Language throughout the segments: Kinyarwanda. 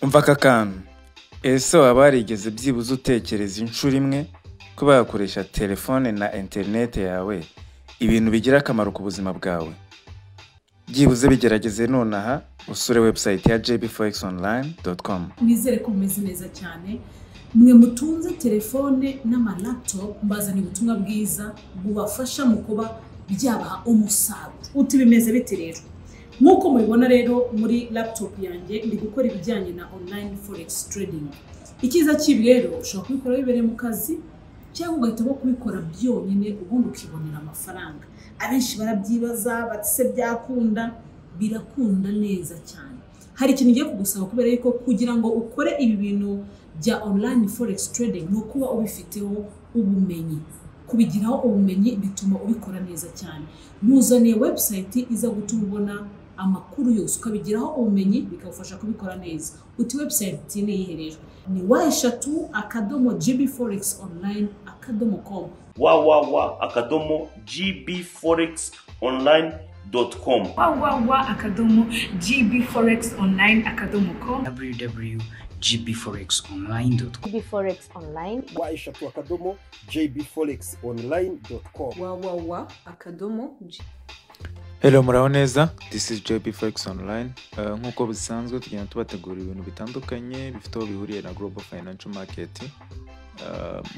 Umva aka kantu, ese waba warigeze byibuze utekereza inshuro imwe kuba yakoresha telefone na interineti yawe ibintu bigira akamaro ku buzima bwawe? Byibuze bigerageze nonaha usure website ya jbforexonline.com. Nizere ko mumeze neza cyane. Mwe mutunze telefone n'amalaptop mbazani ubutumwa bwiza bubafasha mu kuba byabaha umusaruro. Uti bimeze bite rero? Nkuko mubibona rero muri laptop yanjye ndi gukora ibijyanye na online forex trading. Ikiza kibi rero ushobora kubikora bibereye mu kazi cyangwa ugahitamo kubikora byonyine ubundi ukibonera amafaranga. Abenshi barabyibaza batse byakunda, birakunda neza cyane. Hari ikintu ngiye kugusaba kubera yuko kugira ngo ukore ibi bintu bya online forex trading no kuba ubifiteho ubumenyi. Kubigiraho ubumenyi bituma ubikora neza cyane. Muzaniye website iza gutuma ubona amakuru yose ukabigiraho ubumenyi bikagufasha kubikora neza. Uti website ni iyihe? Ni gbforexonline.com. gbforexonline.com. gbforexonline.com. www.gbforexonline.com. gbforex online gbforexonline.com. Hello, muraho neza. This is JB Forex Online. Nkuko bisanzwe tugenda tubategura ibintu bitandukanye bifite aho bihuriye na Global Financial Market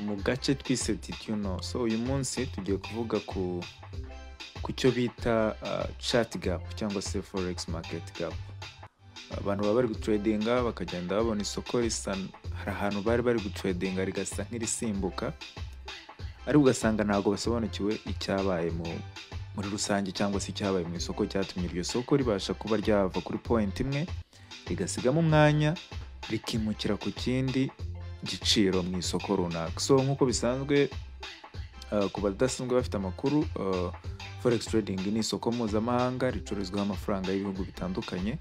mu gace twise TTUNO. So uyu munsi tugiye kuvuga ku cyo bita chart gap cyangwa se forex market gap. Abantu baba bari gutradinga bakagenda babona isoko risa, hari ahantu bari gutradinga rigasa nk'irisimbuka, ari ugasanga ntago basobanukiwe icyabaye muri rusange cyangwa se icyabaye mu isoko cyatumye iryo soko ribasha kuba ryava kuri point imwe rigasigamo umwanya rikimukira ku kindi giciro mu isoko runaka. So nkuko bisanzwe ku badasanzwe bafite amakuru, forex trading ni isoko mpuzamahanga ricururizwaho amafaranga y'ibihugu bitandukanye.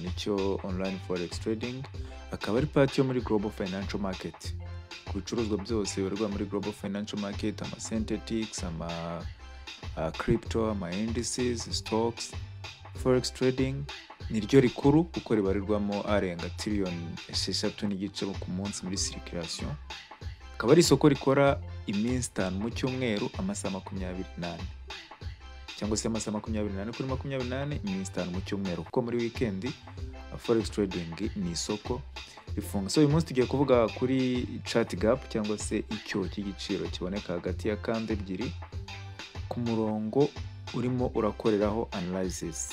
Nicyo online forex trading akaba ari part yo muri Global Financial Market. Ku bicuruzwa byose bibarwa muri Global Financial Market, ama synthetics, ama crypto, ama indices, stocks. Forex trading niryo rikuru kuko ribarirwamo arenga trillion 6.9 ku munsi muri circulation. Akaba ari isoko rikora iminsi 5 mu cyumweru, amasaha 28 cyangwa se amasaha 28 kuri 28, iminsi 5 mu cyumweru, kuko muri weekend forex trading ni isoko rifunga. So uyu munsi tugiye kuvuga kuri chart gap cyangwa se icyo cy'igiciro kiboneka hagati ya kande ebyiri ku murongo urimo urakoreraho analysis.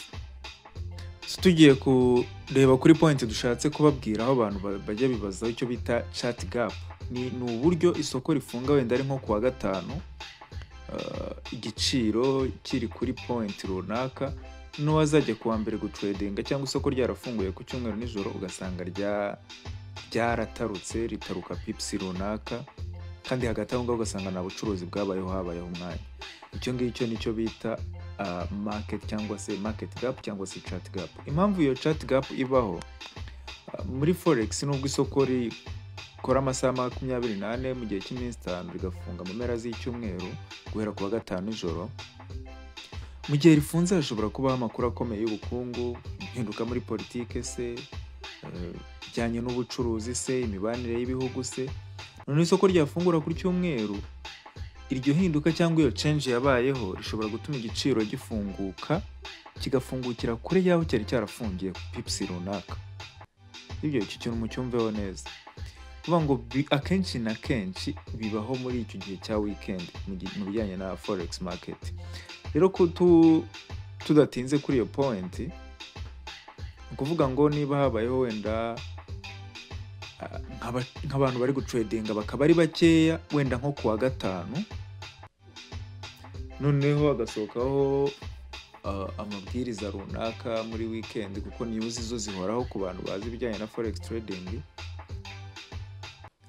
So tugiye kureba kuri point dushatse kubabwira aho abantu bajya bibazaho icyo bita chart gap. Ni uburyo isoko rifunga wenda ari nko kuwa gatanu, igiciro kiri kuri point runaka, n'uwazajya kuwa mbere gutradinga cyangwa isoko ryarafunguye ku cyumweru nijoro ugasanga ryaratarutse ritaruka pips runaka, kandi hagati aho ngaho ugasanga nta bucuruzi bwabayeho, habayeho umwanya. Icyo ngicyo nicyo bita market cyangwa se market gap cyangwa se chart gap. Impamvu iyo chart gap ibaho muri forex, nubwo isoko rikora amasaha 28 mu gihe cy'iminsi 5 rigafunga mu mpera z'icyumweru guhera kuwa gatanu ijoro, mu gihe rifunze hashobora kubaho amakuru akomeye y'ubukungu, impinduka muri politike se, bijyanye n'ubucuruzi se, imibanire y'ibihugu se. None isoko ryafungura kuri cyumweru, iryo hinduka cyangwa iyo change yabayeho rishobora gutuma igiciro gifunguka kigafungukira kure yaho cyari cyarafungiye ku pips runaka. Ibyo iki kintu mucyumveho neza. Kuvuga ngo akenshi na kenshi bibaho muri icyo gihe cya weekend mu bijyanye na forex market. Rero ko tudatinze kuri iyo point, ukuvuga ngo niba habayeho wenda nk'abantu bari gutradinga bakaba ari bakeya wenda nko kuwa gatanu, noneho agasohokaho amabwiriza runaka muri weekend, kuko news zo zihoraho ku bantu bazi ibijyanye na forex trading,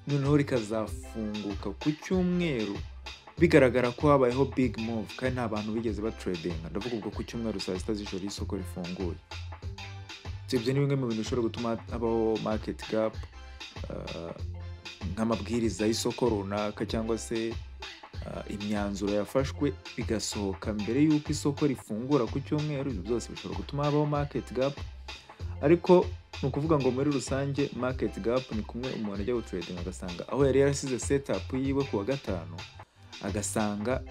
noneho rikazafunguka ku cyumweru bigaragara ko habayeho big move kandi nta bantu bigeze batradinga. Ndavuga ubwo ku cyumweru saa 6 z'ijoro isoko rifunguye. Ibyo ni bimwe mu bintu bishobora gutuma habaho market gap, nk'amabwiriza y'isoko runaka cyangwa se imyanzuro yafashwe bigasohoka mbere y'uko isoko rifungura ku cyumweru. Ibyo byose bishobora gutuma habaho market gap. Ariko ni ukuvuga ngo muri rusange market gap ni kumwe umuntu ajya gutrading agasanga aho yari yarasize setup yiwe kuwa gatanu agasanga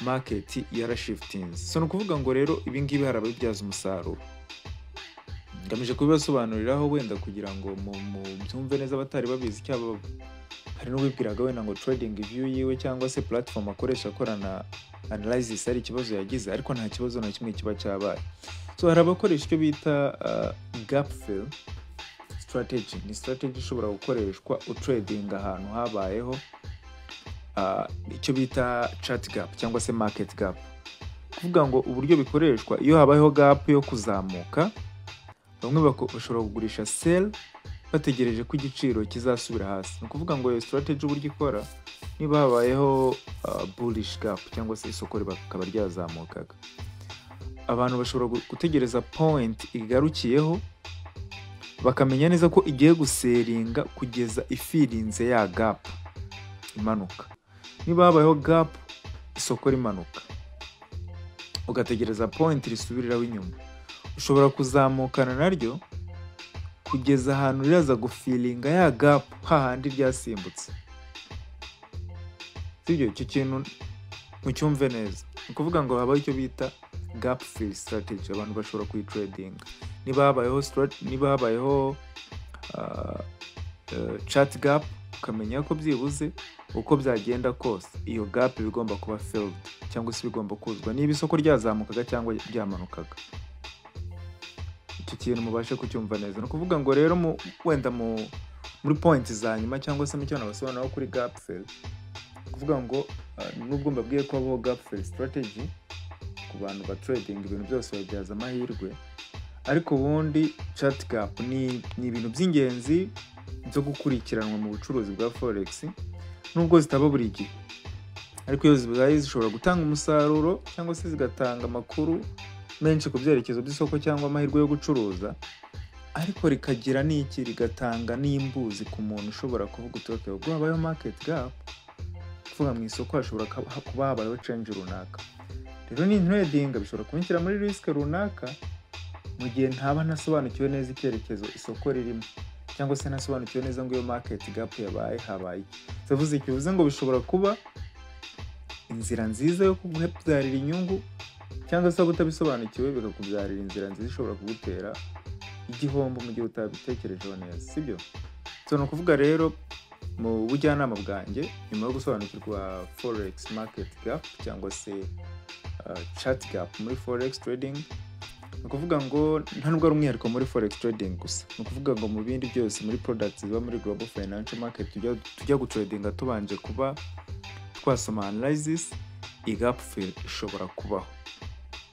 market yarashiftinze. So ni ukuvuga ngo rero ibi ngibi hari ababibyaza umusaruro. Ngamije kubibasobanuriraho wenda kugira ngo mu byumve neza batari babizi cyaba hari n'ubibwiraga wenda ngo trading view yiwe cyangwa se platform akoresha akorana analysis ari ikibazo yagize, ariko nta kibazo na kimwe kiba cyabaye. So hari abakoresha icyo bita gap fill strategy. Ni strategy ishobora gukoreshwa utrading ahantu habayeho icyo bita chart gap cyangwa se market gap. Kuvuga ngo uburyo bikoreshwa iyo habayeho gap yo kuzamuka, bamwe bashobora kugurisha sell bategereje ko igiciro kizasubira hasi. Ni ukuvuga ngo iyo strategy uburyo ikora, niba habayeho bullish gap cyangwa se isoko rikaba ryazamukaga, abantu bashobora gutegereza point igarukiyeho bakamenya neza ko igiye guseringa kugeza ifirinze ya gap imanuka. Niba habayeho gap isoko rimanuka, ugategereza point risubiriraho inyuma, ushobora kuzamukana naryo kugeza ahantu riraza gufilinga ya gap hahandi ryasimbutse. Sibyo? Icyo kintu mucyumve neza. Ni ukuvuga ngo habaho icyo bita gap fill strategy, abantu bashobora kuyitrading. Niba habayeho chart gap, ukamenya ko byibuze uko byagenda kose iyo gap bigomba kuba filled cyangwa se bigomba kuzwa niba isoko ryazamukaga cyangwa ryamanukaga. Icyo kintu mubashe kucyumva neza. Ni ukuvuga ngo rero wenda muri points za nyuma cyangwa se mu cyo nabasobanuraho kuri gap fill, kuvuga ngo nubwo mbabwiye ko habaho gap fill strategy ku bantu ba trading ibintu byose babyaza amahirwe, ariko ubundi chart gap ni ibintu by'ingenzi byo gukurikiranwa mu bucuruzi bwa forex, nubwo zitaba buri gihe, ariko iyo zibaye zishobora gutanga umusaruro cyangwa se zigatanga amakuru menshi ku byerekezo by'isoko cyangwa amahirwe yo gucuruza, ariko rikagira n'iki, rigatanga n'imbuzi ku muntu ushobora kuvuga utoke ubwo habayeho market gap, kuvuga mu isoko hashobora kuba habayeho change runaka. Rero ni trading bishobora kubinshyira muri risk runaka mu gihe ntaba nasobanukiwe neza icyerekezo isoko ririmo, cyangwa se nasobanukiwe neza ngo iyo market gap habaye. Bivuze ikivuze ngo bishobora kuba inzira nziza yo kugubyarira inyungu, cyangwa se utabisobanukiwe bikakubyarira inzira nziza ishobora kugutera igihombo mu gihe utabitekerejeho neza. Sibyo? So ni ukuvuga rero mu bujyanama bwanjye nyuma yo gusobanukirwa forex market gap cyangwa se chart gap muri forex trading, ni ukuvuga ngo nta nubwo ari umwihariko muri forex trading gusa, ni ukuvuga ngo mu bindi byose muri products ziba muri global financial market tujya gutradinga tubanje kuba twasoma analysis, gap fill ishobora kubaho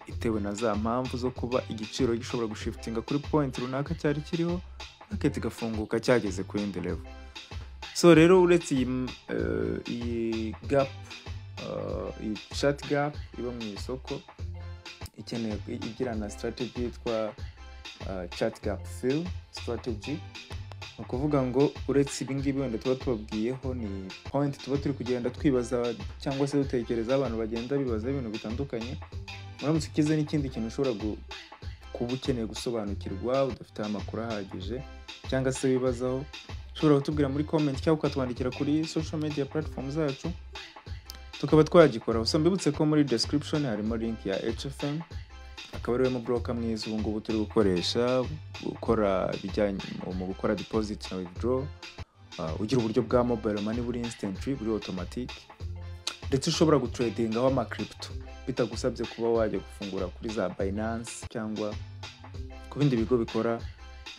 itewe na za mpamvu zo kuba igiciro gishobora gushiftinga kuri point runaka cyari kiriho, market igafunguka cyageze ku yindi level. So rero uretse iyi gap, iyi chart gap iba mu isoko ikeneye igirana strategy yitwa chart gap fill strategy. Ni ukuvuga ngo uretse ibi ngibi wenda tuba tubabwiyeho, ni point tuba turi kugenda twibaza cyangwa se dutekereza, abantu bagenda bibaza ibintu bitandukanye. Muramutse ukize n'ikindi kintu ushobora kuba ukeneye gusobanukirwa udafite amakuru ahagije cyangwa se wibazaho, ushobora kutubwira muri comment cyangwa ukatwandikira kuri social media platform zacu tukaba twagikora. Gusa mbibutse ko muri description harimo link ya HFM, akaba ariwe mu broker mwiza ubu ngubu turi gukoresha gukora bijyanye mu gukora deposit na withdraw, ugira uburyo bwa mobile money buri instantly, buri automatic, ndetse ushobora gutradingaho ama crypto bitagusabye kuba wajya gufungura kuri za Binance cyangwa ku bindi bigo bikora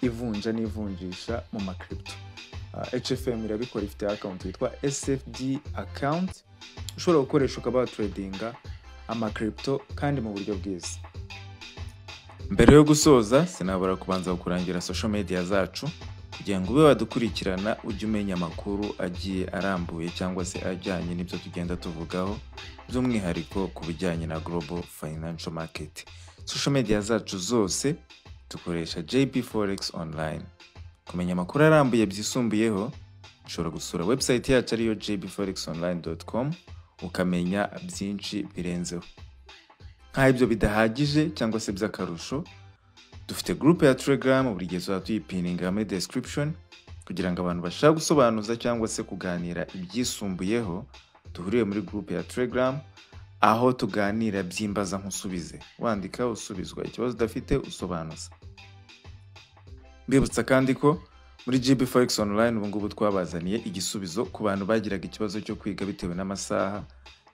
ivunja n'ivunjisha mu ma crypto. HFM irabikora, ifite account yitwa SFD account ushobora gukoresha ukaba tradinga ama crypto kandi mu buryo bwiza. Mbere yo gusoza sinabura kubanza kukurangira social media zacu kugira ngo ube wadukurikirana ujye umenya amakuru agiye arambuye cyangwa se ajyanye n'ibyo tugenda tuvugaho, by'umwihariko ku bijyanye na global financial market. Social media zacu zose dukoresha JB Forex Online. Kumenya amakuru arambuye byisumbuyeho ushobora gusura website yacu ariyo jbforexonline.com ukamenya byinshi birenzeho. Nka ibyo bidahagije cyangwa se by'akarusho, Dufite group ya Telegram, buri gihe tuzaba tuyipininga muri description kugira ngo abantu bashaka gusobanuza cyangwa se kuganira ibyisumbuyeho duhuriye muri group ya Telegram, aho tuganira byimbaza nkusubize, wandika usubizwa, ikibazo udafite usobanuza. Mbibutsa kandi ko muri JB Forex Online ubu ngubu twabazaniye igisubizo ku bantu bagiraga ikibazo cyo kwiga bitewe n'amasaha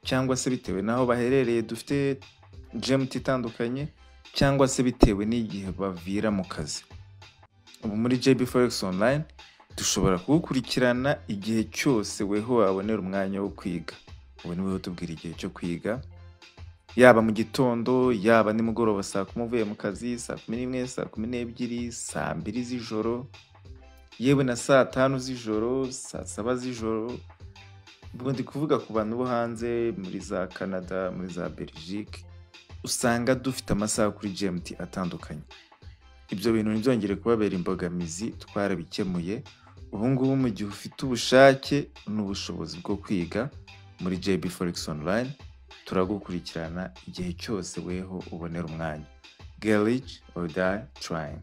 cyangwa se bitewe n'aho baherereye. Dufite GMT itandukanye cyangwa se bitewe n'igihe bavira mu kazi. Ubu muri JB Forex Online dushobora kugukurikirana igihe cyose weho wabonera umwanya wo kwiga. Ubu niwe utubwira igihe cyo kwiga, yaba mu gitondo, yaba nimugoroba saa 10 uvuye mu kazi, saa 11, saa 12, saa 2 z'ijoro, yewe na saa 5 z'ijoro, saa 7 z'ijoro. Ubwo ndi kuvuga ku bantu bo hanze muri za Canada, muri za Belgique, usanga dufite amasaha kuri GMT atandukanye. Ibyo bintu ntibyongere kubabera imbogamizi, twarabikemuye. Ubu ngubu mu gihe ufite ubushake n'ubushobozi bwo kwiga muri JB Forex Online, turagukurikirana igihe cyose weho ubonera umwanya. Get rich or die trying.